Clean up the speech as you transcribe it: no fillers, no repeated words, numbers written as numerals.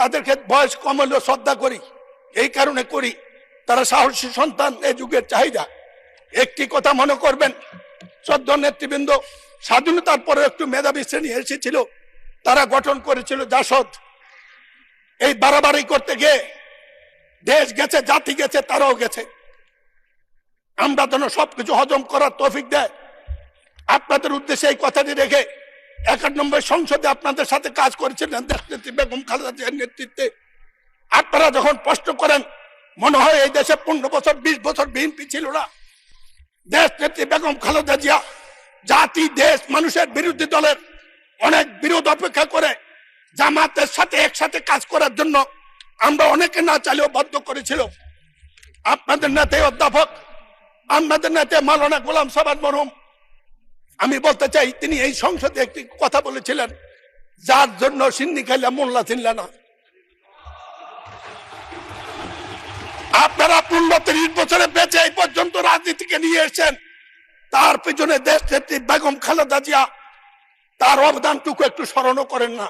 তাদেরকে বয়স কম হলেও শ্রদ্ধা করি, এই কারণে করি তারা সাহসী সন্তান, এই যুগের চাহিদা। একটি কথা মনে করবেন, শ্রদ্ধা নেতৃবৃন্দ, স্বাধীনতার পরে একটু মেধাবী শ্রেণী এসেছিল, তারা গঠন করেছিল জাসদ। এই বাড়াবাড়ি করতে গিয়ে দেশ গেছে, জাতি গেছে, তারাও গেছে। আমরা যেন সবকিছু হজম করার তৌফিক দেয়। আপনাদের উদ্দেশ্যে এই কথাটি রেখে 91 সংসদে আপনাদের সাথে কাজ করেছিলেন দেশনেত্রী বেগম খালেদা জিয়ার নেতৃত্বে। আপনারা যখন প্রশ্ন করেন, মনে হয় এই দেশে 15 বছর 20 বছর বিএনপি ছিল না। দেশনেত্রী বেগম খালেদা জিয়া জাতি, দেশ, মানুষের বিরোধী দলের অনেক বিরোধ অপেক্ষা করে জামাতের সাথে একসাথে কাজ করার জন্য আমরা অনেকে না চাইলেও বাধ্য করেছিল। আপনাদের নেতা অধ্যাপক, আপনাদের নেতা মাওলানা গোলাম সাবাত মরহুম, আমি বলতে চাই, তিনি এই সংসদে একটি কথা বলেছিলেন, যার জন্য সিন্নি খাইলে মোল্লা চিনলে না। আপনারা 15-30 বছরে বেঁচে এই পর্যন্ত রাজনীতিকে নিয়ে এসেছেন, তার পিছনে দেশ নেত্রী বেগম খালেদা জিয়া, তার অবদানটুকু একটু স্মরণও করেন না।